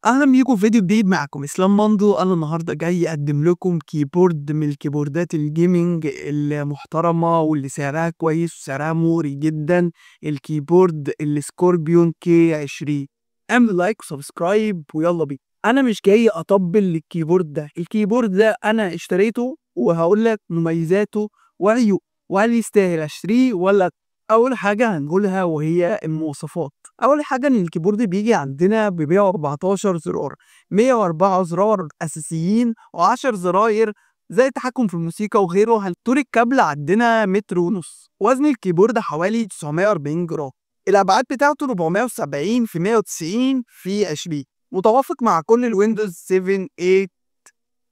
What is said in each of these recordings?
اهلا بيكم في فيديو جديد. معكم اسلام مندو. انا النهارده جاي اقدم لكم كيبورد من الكيبوردات الجيمنج المحترمه واللي سعرها كويس وسعرها مغري جدا، الكيبورد السكوربيون كي 20. اعمل لايك وسبسكرايب ويلا بينا. انا مش جاي اطبل للكيبورد ده، الكيبورد ده انا اشتريته وهقول لك مميزاته وعيوبه وهل يستاهل اشتريه ولا. اول حاجه هنقولها وهي المواصفات. اول حاجه ان الكيبورد بيجي عندنا ب 114 زرار، 104 زرار اساسيين و10 زراير زي التحكم في الموسيقى وغيره. طول الكابل عندنا متر ونص. وزن الكيبورد حوالي 940 جرام. الابعاد بتاعته 470 في 190 في 20، متوافق مع كل الويندوز 7 8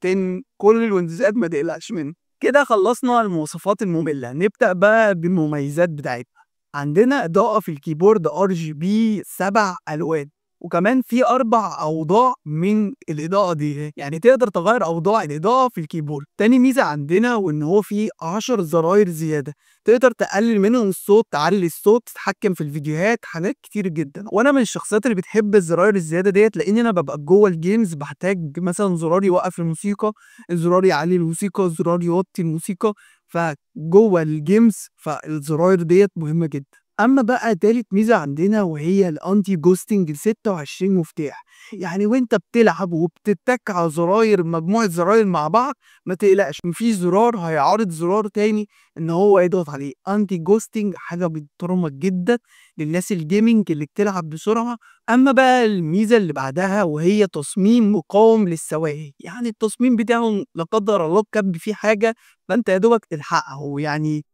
10، كل الويندوزات ما تقلقش منه. كده خلصنا المواصفات المملة، نبدأ بقى بالمميزات بتاعتها. عندنا إضاءة في الكيبورد RGB 7 ألوان، وكمان في 4 أوضاع من الإضاءة دي، يعني تقدر تغير أوضاع الإضاءة في الكيبورد. تاني ميزة عندنا وإن هو فيه 10 زراير زيادة، تقدر تقلل منهم الصوت، تعلي الصوت، تتحكم في الفيديوهات، حاجات كتير جدا. وانا من الشخصيات اللي بتحب الزراير الزياده ديت، لان انا ببقى جوه الجيمز بحتاج مثلا زرار يوقف الموسيقى، الزرار يعلي الموسيقى، الزرار يوطي الموسيقى، فجوه الجيمز فالزراير ديت مهمه جدا. اما بقى تالت ميزه عندنا وهي الانتي جوستنج 26 مفتاح، يعني وانت بتلعب وبتتك على زراير، مجموعه زراير مع بعض، ما تقلقش مفيش زرار هيعارض زرار تاني ان هو يضغط عليه. انتي جوستنج حاجه محترمه جدا للناس الجيمنج اللي بتلعب بسرعه. اما بقى الميزه اللي بعدها وهي تصميم مقاوم للسوائل، يعني التصميم بتاعه لا قدر الله كب فيه حاجه فانت يا دوبك تلحقه، يعني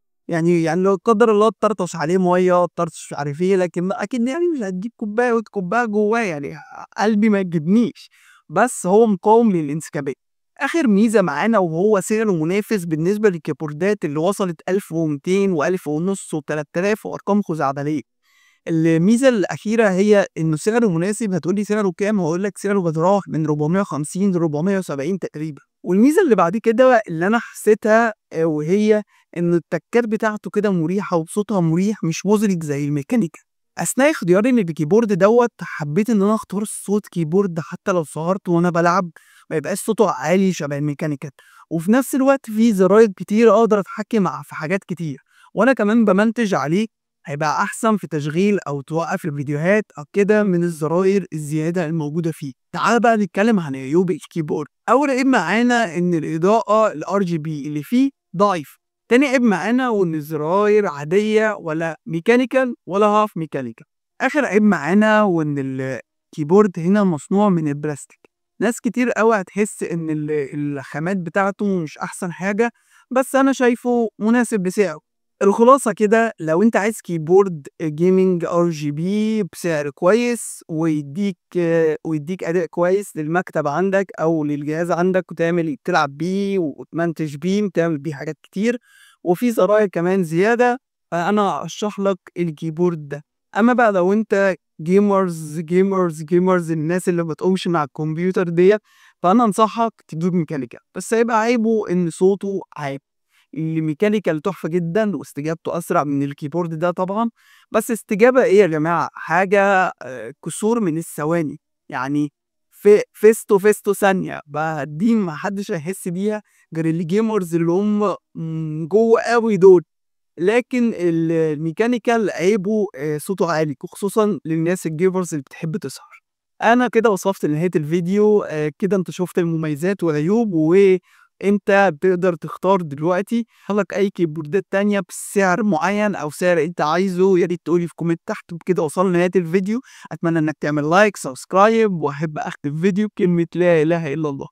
لو قدر الله تطرطش عليه ميه، تطرطش مش عارف ايه، لكن اكيد يعني مش هتجيب كوبايه وتكبها جواه، يعني قلبي ما يجيبنيش، بس هو مقاوم للانسكابات. اخر ميزه معانا وهو سعره منافس بالنسبه للكيبوردات اللي وصلت 1200 و1000 ونص و3000 وارقام خزعبليه. الميزه الاخيره هي انه سعره مناسب. هتقولي سعره كام؟ هقول لك سعره بيتراوح من 450 ل 470 تقريبا. والميزه اللي بعد كده اللي انا حسيتها وهي ان التكات بتاعته كده مريحه وصوتها مريح، مش مزعج زي الميكانيكا. اثناء اختياري للكيبورد دوت حبيت ان انا اختار صوت كيبورد حتى لو سهرت وانا بلعب ما يبقاش صوته عالي شبه الميكانيكا، وفي نفس الوقت في زراير كتير اقدر اتحكم في حاجات كتير، وانا كمان بمنتج عليه هيبقى احسن في تشغيل او توقف الفيديوهات او كده من الزراير الزياده الموجوده فيه. تعال بقى نتكلم عن عيوب الكيبورد. اول عيب معانا ان الاضاءه RGB اللي فيه ضعيف. تاني عيب معانا وان الزراير عاديه ولا ميكانيكال ولا هاف ميكانيكال. اخر عيب معانا وان الكيبورد هنا مصنوع من البلاستيك. ناس كتير قوي هتحس ان الخامات بتاعته مش احسن حاجه، بس انا شايفه مناسب لسعره. الخلاصة كده، لو انت عايز كيبورد جيمنج RGB بسعر كويس ويديك اداء كويس للمكتب عندك او للجهاز عندك تلعب بيه وتمنتج بيه وتعمل بيه حاجات كتير وفي زراير كمان زيادة، فانا ارشح لك الكيبورد ده. اما بقى لو انت جيمرز الناس اللي ما بتقومش مع الكمبيوتر ديت، فانا انصحك تجيب ميكانيكا، بس هيبقى عيبه ان صوته عيب. الميكانيكال تحفة جدا واستجابته أسرع من الكيبورد ده طبعا، بس استجابة إيه يا جماعة؟ حاجة كسور من الثواني، يعني في فيستو ثانية بقى، دي محدش هيحس بيها غير الجيمرز اللي هم جوه قوي دول. لكن الميكانيكال عيبه صوته عالي، وخصوصا للناس الجيمرز اللي بتحب تسهر. انا كده وصلت لنهاية الفيديو. كده انت شفت المميزات والعيوب وانت بتقدر تختار دلوقتي لك اي كيبوردات تانية بسعر معين او سعر انت عايزه. يا ريت تقولي في كومنت تحت. وبكده وصلنا لنهاية الفيديو. اتمنى انك تعمل لايك سبسكرايب، واحب اختم الفيديو بكلمة لا اله الا الله.